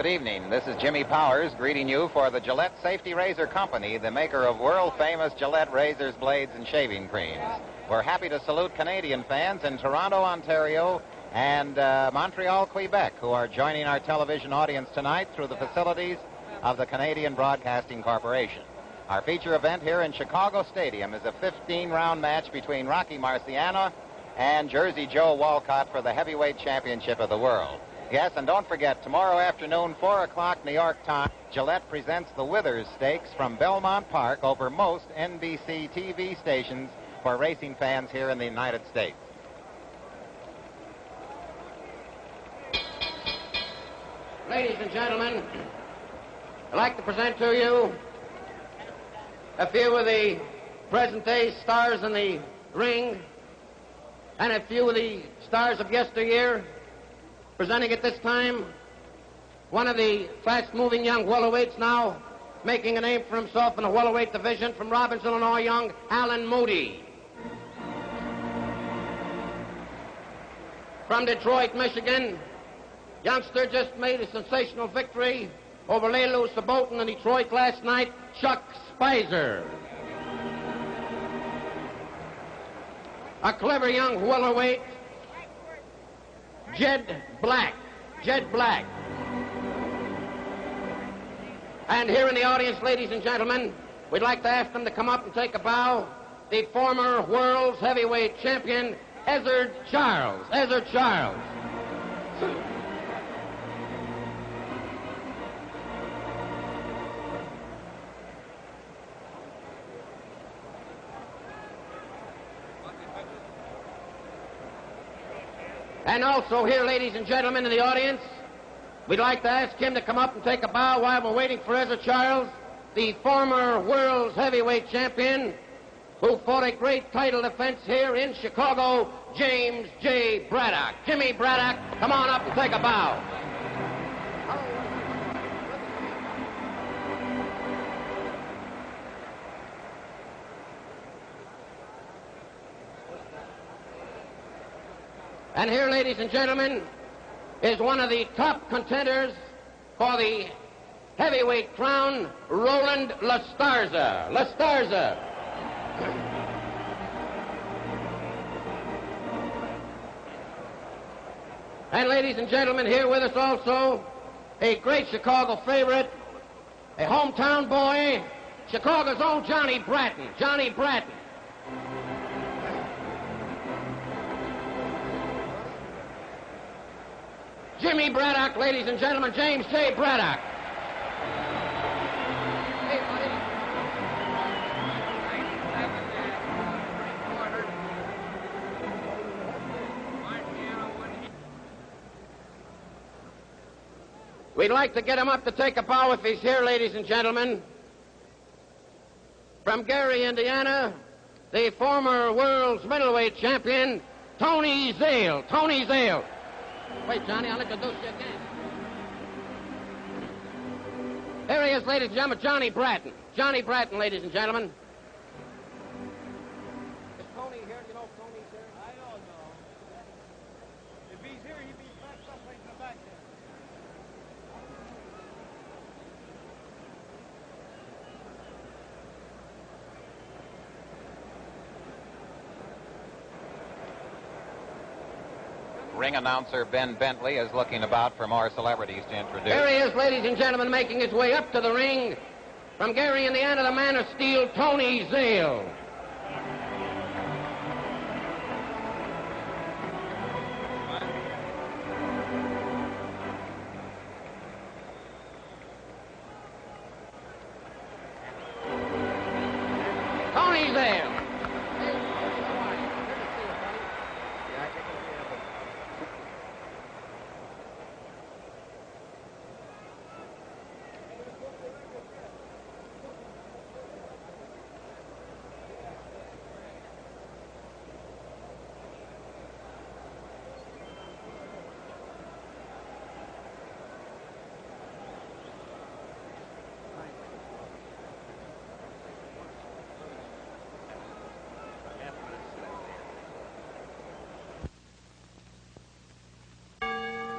Good evening. This is Jimmy Powers greeting you for the Gillette Safety Razor Company, the maker of world-famous Gillette razors, blades, and shaving creams. We're happy to salute Canadian fans in Toronto, Ontario, and Montreal, Quebec, who are joining our television audience tonight through the facilities of the Canadian Broadcasting Corporation. Our feature event here in Chicago Stadium is a 15-round match between Rocky Marciano and Jersey Joe Walcott for the heavyweight championship of the world. Yes, and don't forget, tomorrow afternoon, 4 o'clock New York time, Gillette presents the Withers Stakes from Belmont Park over most NBC TV stations for racing fans here in the United States. Ladies and gentlemen, I'd like to present to you a few of the present-day stars in the ring and a few of the stars of yesteryear. Presenting at this time one of the fast-moving young welterweights now making a name for himself in the welterweight division from Robbins, Illinois, young Alan Moody. From Detroit, Michigan, youngster just made a sensational victory over Lelu Sabotin in Detroit last night, Chuck Spicer. A clever young welterweight, Jed Black. And here in the audience, ladies and gentlemen, we'd like to ask them to come up and take a bow. The former world's heavyweight champion, Ezzard Charles. Ezzard Charles. And also here, ladies and gentlemen, in the audience, we'd like to ask him to come up and take a bow while we're waiting for Ezzard Charles, the former world's heavyweight champion, who fought a great title defense here in Chicago, James J. Braddock. Jimmy Braddock, come on up and take a bow. And here, ladies and gentlemen, is one of the top contenders for the heavyweight crown, Roland Lastarza. Lastarza. And ladies and gentlemen, here with us also a great Chicago favorite, a hometown boy, Chicago's own Johnny Bratton. Johnny Bratton. Jimmy Braddock, ladies and gentlemen, James J. Braddock. We'd like to get him up to take a bow if he's here, ladies and gentlemen. From Gary, Indiana, the former world's middleweight champion, Tony Zale. Tony Zale. Wait, Johnny, I'll introduce you again. Here he is, ladies and gentlemen, Johnny Bratton. Johnny Bratton, ladies and gentlemen. Is Tony here? Do you know if Tony's here? I don't know. If he's here, he'd be back someplace in the back there. Ring announcer Ben Bentley is looking about for more celebrities to introduce. Here he is, ladies and gentlemen, making his way up to the ring. From Gary, Indiana, the man of steel, Tony Zale. Tony Zale.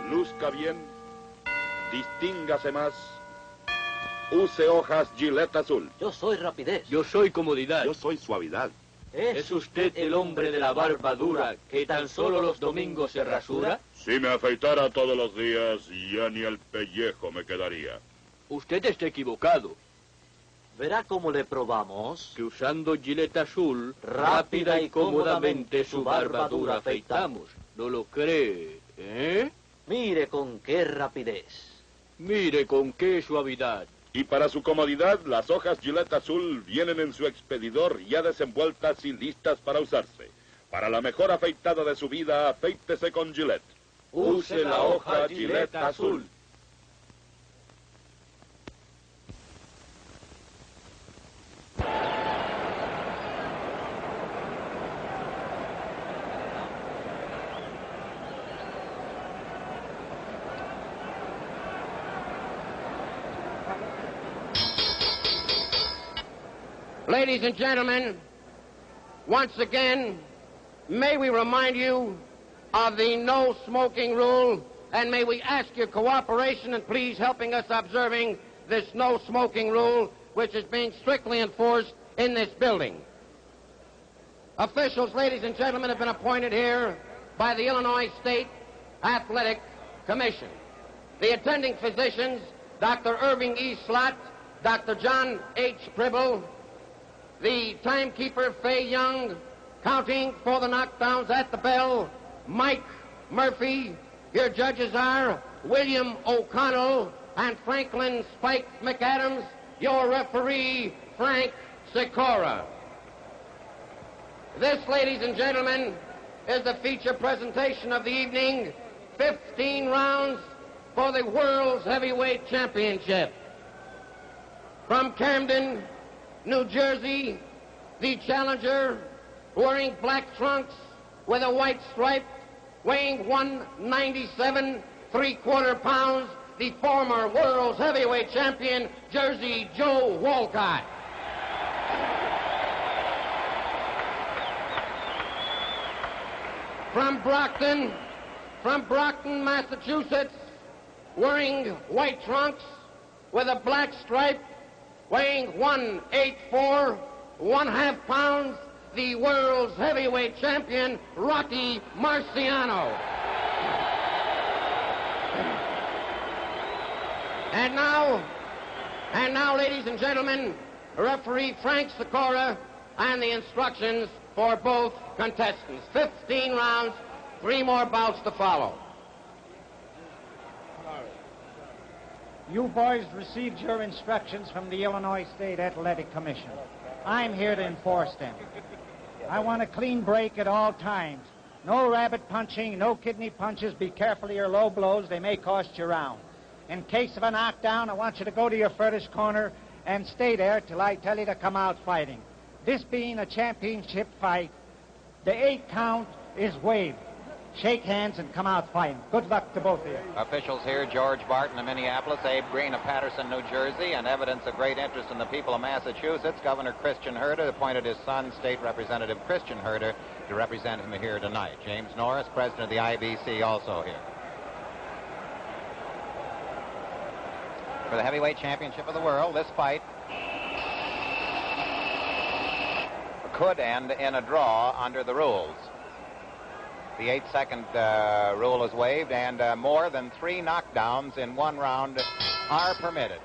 Luzca bien Distíngase más. Use hojas Gilette azul. Yo soy rapidez. Yo soy comodidad. Yo soy suavidad. ¿Es usted el hombre de la barba dura que tan solo los domingos se rasura? Si me afeitara todos los días, ya ni el pellejo me quedaría. Usted está equivocado. Verá cómo le probamos. Que usando Gilette azul, rápida y cómodamente su barba dura afeitamos. ¿No lo cree, eh? Mire con qué rapidez. Mire con qué suavidad. Y para su comodidad, las hojas Gilette azul vienen en su expedidor ya desenvueltas y listas para usarse. Para la mejor afeitada de su vida, afeítese con Gilette. Use la hoja Gilette azul. Ladies and gentlemen, once again, may we remind you of the no smoking rule, and may we ask your cooperation and please helping us observing this no smoking rule, which is being strictly enforced in this building. Officials, ladies and gentlemen, have been appointed here by the Illinois State Athletic Commission. The attending physicians, Dr. Irving E. Slott, Dr. John H. Pribble, the timekeeper, Fay Young, counting for the knockdowns at the bell, Mike Murphy. Your judges are William O'Connell and Franklin Spike McAdams. Your referee, Frank Sikora. This, ladies and gentlemen, is the feature presentation of the evening. 15 rounds for the World's Heavyweight Championship. From Camden, New Jersey, the challenger, wearing black trunks with a white stripe, weighing 197 3/4 pounds, the former world's heavyweight champion, Jersey Joe Walcott. From Brockton, Massachusetts, wearing white trunks with a black stripe, weighing 184 1/2 pounds, the world's heavyweight champion, Rocky Marciano. And now, ladies and gentlemen, referee Frank Sikora and the instructions for both contestants. 15 rounds, 3 more bouts to follow. You boys received your instructions from the Illinois State Athletic Commission. I'm here to enforce them. I want a clean break at all times. No rabbit punching, no kidney punches. Be careful of your low blows. They may cost you round. In case of a knockdown, I want you to go to your furthest corner and stay there till I tell you to come out fighting. This being a championship fight, the 8 count is waived. Shake hands and come out fighting. Good luck to both of you. Officials here, George Barton of Minneapolis, Abe Green of Patterson, New Jersey, and evidence of great interest in the people of Massachusetts. Governor Christian Herter appointed his son, State Representative Christian Herter, to represent him here tonight. James Norris, president of the IBC, also here. For the heavyweight championship of the world, this fight could end in a draw under the rules. The 8-second rule is waived, and more than 3 knockdowns in 1 round are permitted.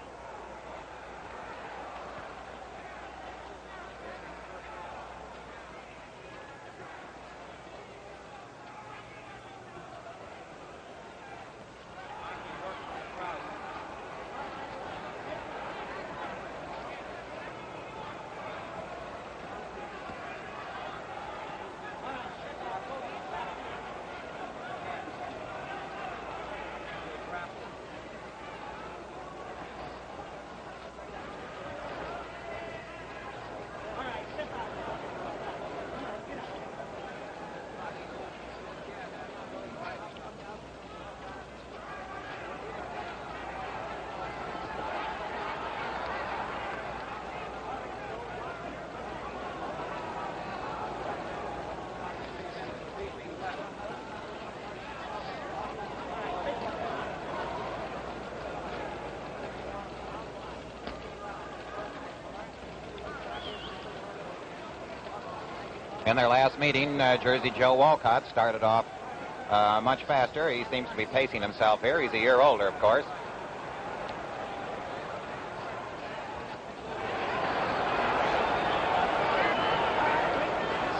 In their last meeting, Jersey Joe Walcott started off much faster. He seems to be pacing himself here. He's a year older, of course.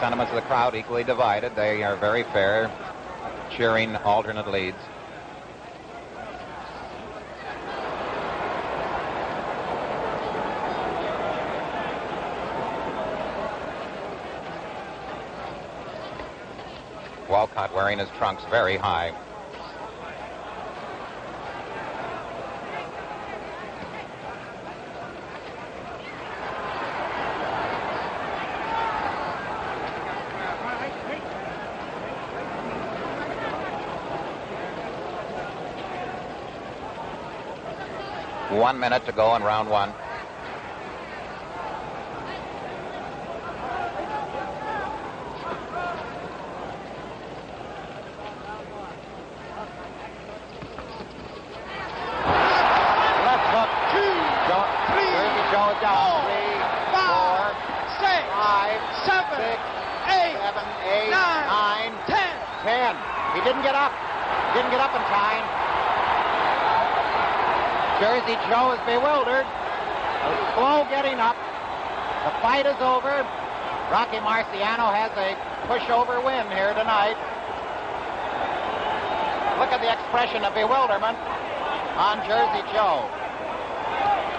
Sentiments of the crowd equally divided. They are very fair, cheering alternate leads. Walcott wearing his trunks very high. One minute to go in round one. Jersey Joe is bewildered. Slow getting up. The fight is over. Rocky Marciano has a pushover win here tonight. Look at the expression of bewilderment on Jersey Joe.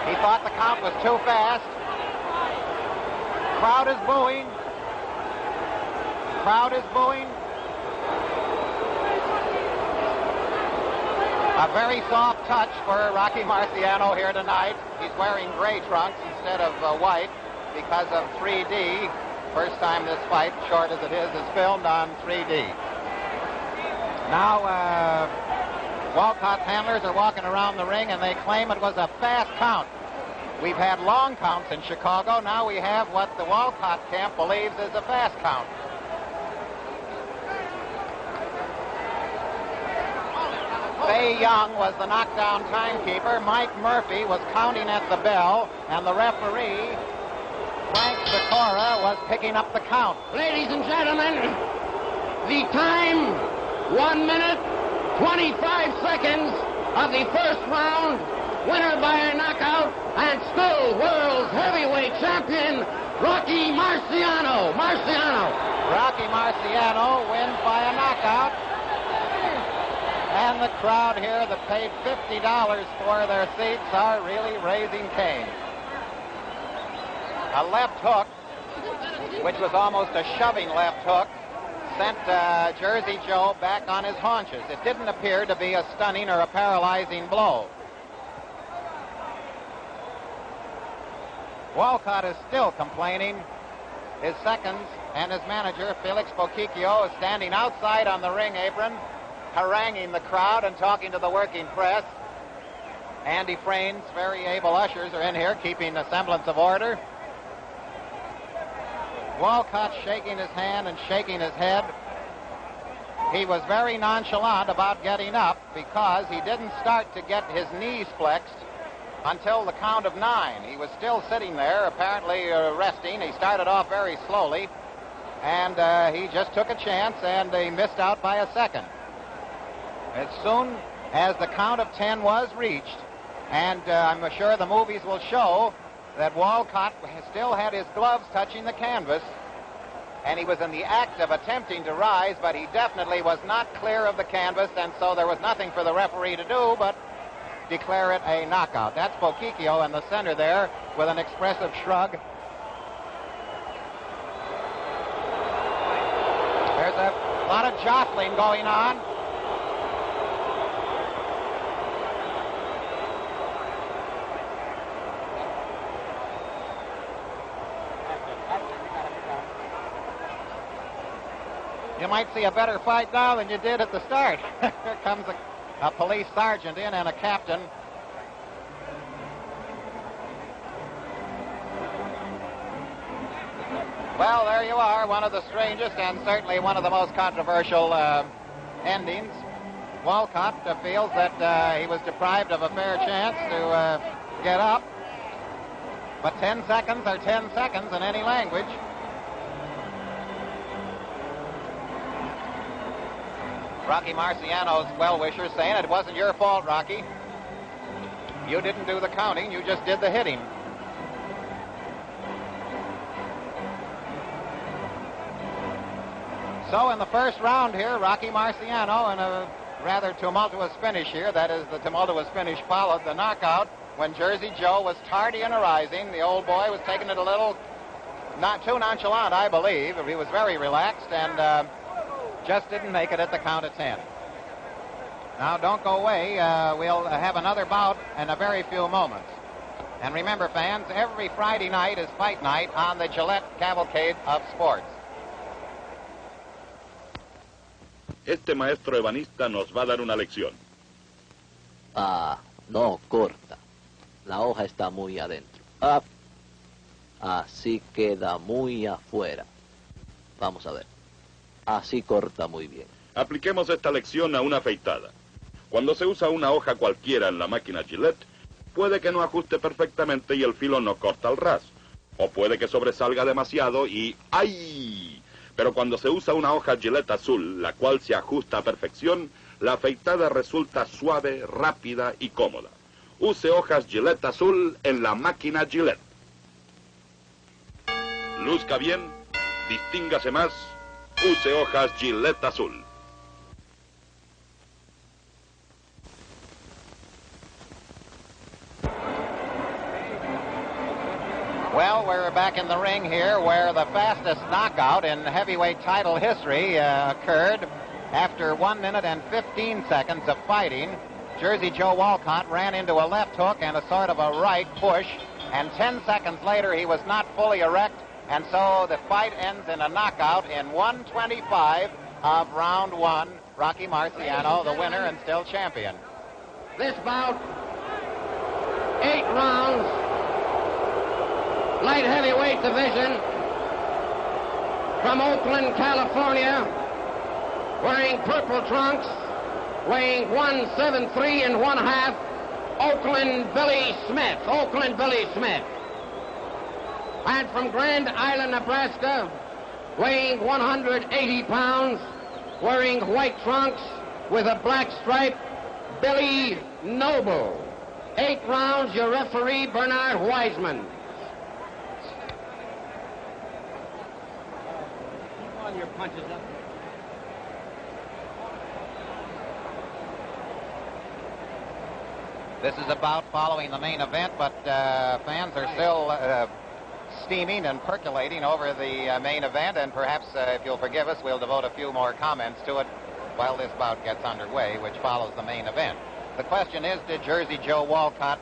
He thought the count was too fast. Crowd is booing. Crowd is booing. A very soft touch for Rocky Marciano here tonight. He's wearing gray trunks instead of white because of 3D. First time this fight, short as it is filmed on 3D. Now, Walcott's handlers are walking around the ring and they claim it was a fast count. We've had long counts in Chicago. Now we have what the Walcott camp believes is a fast count. Fay Young was the knockdown timekeeper. Mike Murphy was counting at the bell, and the referee, Frank Sikora, was picking up the count. Ladies and gentlemen, the time, 1 minute, 25 seconds of the first round. Winner by a knockout, and still world's heavyweight champion, Rocky Marciano. Rocky Marciano wins by a knockout. And the crowd here that paid $50 for their seats are really raising Cain. A left hook, which was almost a shoving left hook, sent Jersey Joe back on his haunches. It didn't appear to be a stunning or a paralyzing blow. Walcott is still complaining. His seconds and his manager, Felix Boquicchio, is standing outside on the ring apron, haranguing the crowd and talking to the working press. Andy Frain's very able ushers are in here keeping a semblance of order. Walcott shaking his hand and shaking his head. He was very nonchalant about getting up because he didn't start to get his knees flexed until the count of 9. He was still sitting there, apparently resting. He started off very slowly, and he just took a chance, and he missed out by a second. As soon as the count of 10 was reached, and I'm sure the movies will show that Walcott still had his gloves touching the canvas, and he was in the act of attempting to rise, but he definitely was not clear of the canvas, and so there was nothing for the referee to do but declare it a knockout. That's Boquicchio in the center there with an expressive shrug. There's a lot of jostling going on. You might see a better fight now than you did at the start. Here comes a police sergeant in and a captain. Well, there you are, one of the strangest and certainly one of the most controversial endings. Walcott feels that he was deprived of a fair chance to get up. But 10 seconds are 10 seconds in any language. Rocky Marciano's well-wishers saying it wasn't your fault, Rocky. You didn't do the counting, you just did the hitting. So in the first round here, Rocky Marciano in a rather tumultuous finish here, that is, the tumultuous finish followed the knockout when Jersey Joe was tardy in arising. The old boy was taking it a little, not too nonchalant, I believe. He was very relaxed and just didn't make it at the count of 10. Now, don't go away. We'll have another bout in a very few moments. And remember, fans, every Friday night is fight night on the Gillette Cavalcade of Sports. Este maestro ebanista nos va a dar una lección. Ah, no, corta. La hoja está muy adentro. Ah, así queda muy afuera. Vamos a ver. Así corta muy bien. Apliquemos esta lección a una afeitada. Cuando se usa una hoja cualquiera en la máquina Gillette, puede que no ajuste perfectamente y el filo no corta al ras. O puede que sobresalga demasiado y ¡ay! Pero cuando se usa una hoja Gillette azul, la cual se ajusta a perfección, la afeitada resulta suave, rápida y cómoda. Use hojas Gillette azul en la máquina Gillette. Luzca bien, distíngase más, use hojas Gillette azul. Well, we're back in the ring here where the fastest knockout in heavyweight title history occurred. After 1 minute and 15 seconds of fighting, Jersey Joe Walcott ran into a left hook and a sort of a right push, and 10 seconds later he was not fully erect, and so the fight ends in a knockout in 1:25 of round 1. Rocky Marciano, the winner and still champion. This bout, 8 rounds, light heavyweight division, from Oakland, California, wearing purple trunks, weighing 173 1/2, Oakland Billy Smith. Oakland Billy Smith. And from Grand Island, Nebraska, weighing 180 pounds, wearing white trunks with a black stripe, Billy Noble. 8 rounds, your referee, Bernard Wiseman. Your punches up. This is about following the main event, but fans are still steaming and percolating over the main event, and perhaps, if you'll forgive us, we'll devote a few more comments to it while this bout gets underway, which follows the main event. The question is, did Jersey Joe Walcott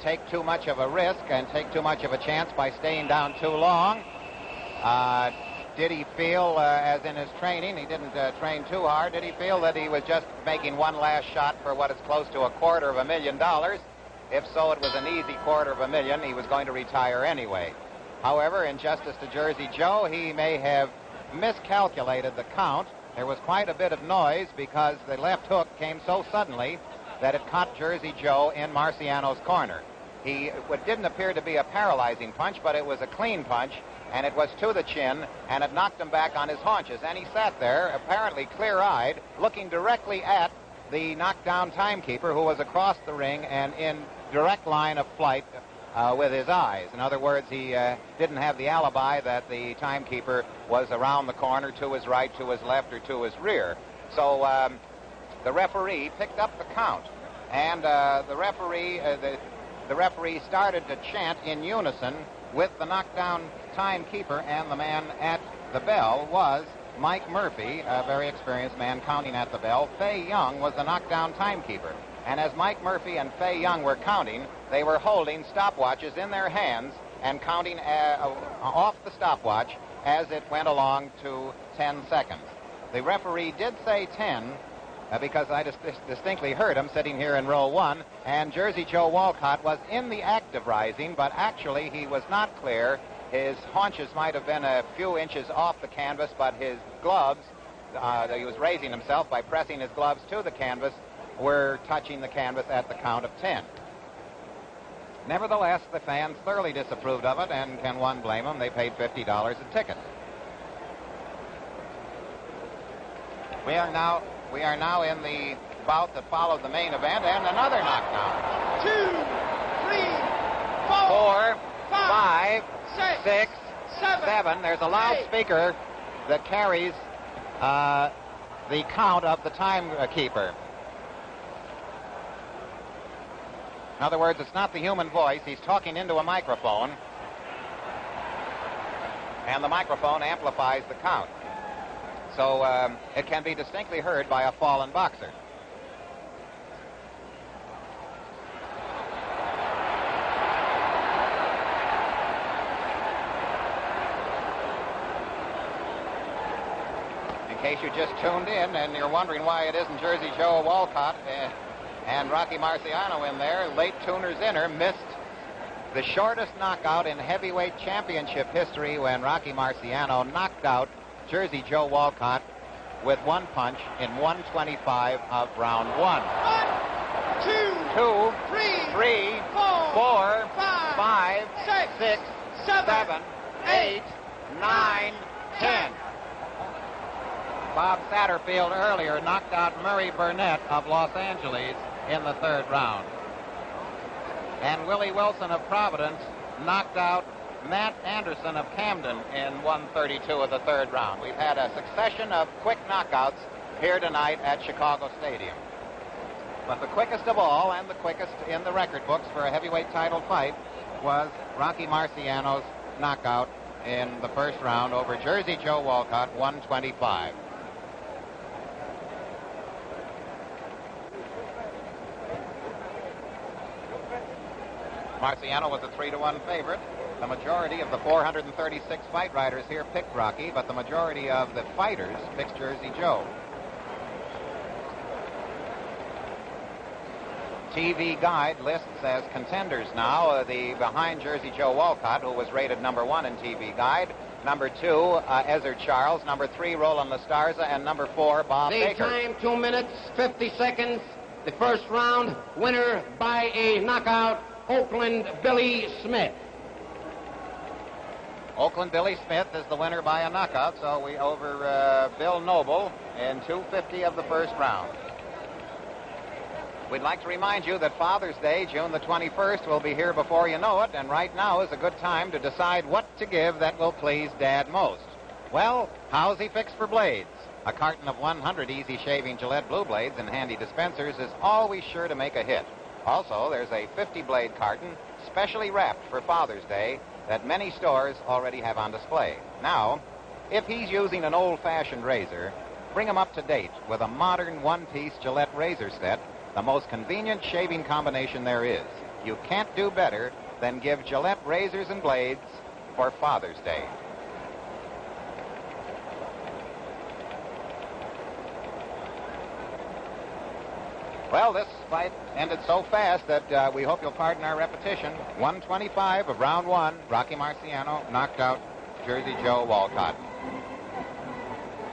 take too much of a risk and take too much of a chance by staying down too long? Did he feel, as in his training, he didn't train too hard, did he feel that he was just making one last shot for what is close to $250,000? If so, it was an easy $250,000. He was going to retire anyway. However, in justice to Jersey Joe, he may have miscalculated the count. There was quite a bit of noise because the left hook came so suddenly that it caught Jersey Joe in Marciano's corner. It didn't appear to be a paralyzing punch, but it was a clean punch, and it was to the chin, and it knocked him back on his haunches. And he sat there, apparently clear-eyed, looking directly at the knockdown timekeeper, who was across the ring and in direct line of flight with his eyes. In other words, he didn't have the alibi that the timekeeper was around the corner, to his right, to his left, or to his rear. So the referee picked up the count, and the referee started to chant in unison with the knockdown timekeeper, and the man at the bell was Mike Murphy, a very experienced man counting at the bell. Fay Young was the knockdown timekeeper. And as Mike Murphy and Fay Young were counting, they were holding stopwatches in their hands and counting off the stopwatch as it went along to 10 seconds. The referee did say 10, because I distinctly heard him sitting here in row 1, and Jersey Joe Walcott was in the act of rising, but actually he was not clear. His haunches might have been a few inches off the canvas, but his gloves, he was raising himself by pressing his gloves to the canvas, were touching the canvas at the count of 10. Nevertheless, the fans thoroughly disapproved of it, and can one blame them? They paid $50 a ticket. We are now we are now in the bout that followed the main event, and another knockdown. 2, 3, 4, 5, 5, 6, 7. There's a loudspeaker that carries the count of the timekeeper. In other words, it's not the human voice. He's talking into a microphone, and the microphone amplifies the count. So it can be distinctly heard by a fallen boxer. In case you just tuned in and you're wondering why it isn't Jersey Joe Walcott and Rocky Marciano in there, late tuners inner missed the shortest knockout in heavyweight championship history when Rocky Marciano knocked out Jersey Joe Walcott with one punch in 125 of round 1. 1, 2, 3, 4, 5, 6, 7, 8, 9, 10. Bob Satterfield earlier knocked out Murray Burnett of Los Angeles in the 3rd round. And Willie Wilson of Providence knocked out Matt Anderson of Camden in 132 of the 3rd round. We've had a succession of quick knockouts here tonight at Chicago Stadium. But the quickest of all, and the quickest in the record books for a heavyweight title fight, was Rocky Marciano's knockout in the 1st round over Jersey Joe Walcott, 125. Marciano was a 3-1 favorite. The majority of the 436 fight writers here picked Rocky, but the majority of the fighters picked Jersey Joe. TV Guide lists as contenders now the behind Jersey Joe Walcott, who was rated number 1 in TV Guide, number 2 Ezzard Charles, number 3 Roland Lastarza, and number 4 Bob Baker. The time 2 minutes 50 seconds. The 1st round winner by a knockout, Oakland Billy Smith. Oakland Billy Smith is the winner by a knockout, so we over Bill Noble in 2:50 of the 1st round. We'd like to remind you that Father's Day, June the 21st, will be here before you know it, and right now is a good time to decide what to give that will please Dad most. Well, how's he fixed for blades? A carton of 100 easy shaving Gillette Blue Blades in handy dispensers is always sure to make a hit. Also, there's a 50-blade carton specially wrapped for Father's Day that many stores already have on display. Now, if he's using an old-fashioned razor, bring him up to date with a modern one-piece Gillette razor set, the most convenient shaving combination there is. You can't do better than give Gillette razors and blades for Father's Day. Well, this fight ended so fast that we hope you'll pardon our repetition. 125 of round 1, Rocky Marciano knocked out Jersey Joe Walcott.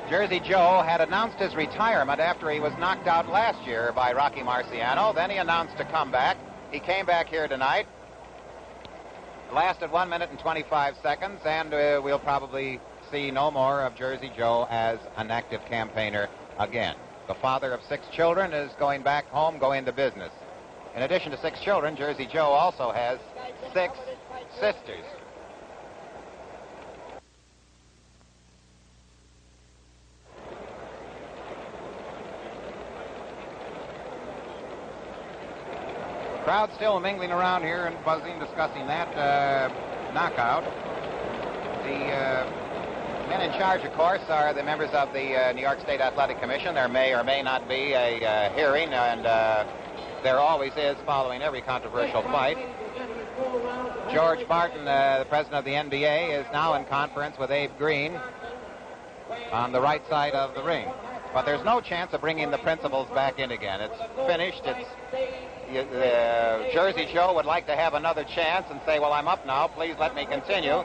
Jersey Joe had announced his retirement after he was knocked out last year by Rocky Marciano. Then he announced a comeback. He came back here tonight. Lasted 1 minute and 25 seconds, and we'll probably see no more of Jersey Joe as an active campaigner again. The father of 6 children is going back home, going to business. In addition to 6 children, Jersey Joe also has 6 sisters. Crowd still mingling around here and buzzing, discussing that knockout. The men in charge, of course, are the members of the New York State Athletic Commission. There may or may not be a hearing, and there always is following every controversial fight. George Martin, the president of the NBA, is now in conference with Abe Green on the right side of the ring. But there's no chance of bringing the principals back in again. It's finished. Jersey Joe would like to have another chance and say, well, I'm up now. Please let me continue.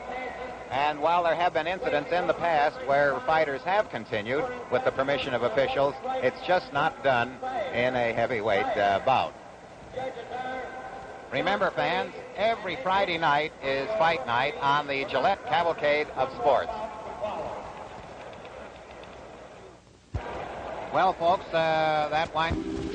And while there have been incidents in the past where fighters have continued with the permission of officials, it's just not done in a heavyweight bout. Remember, fans, every Friday night is fight night on the Gillette Cavalcade of Sports. Well, folks, that winds...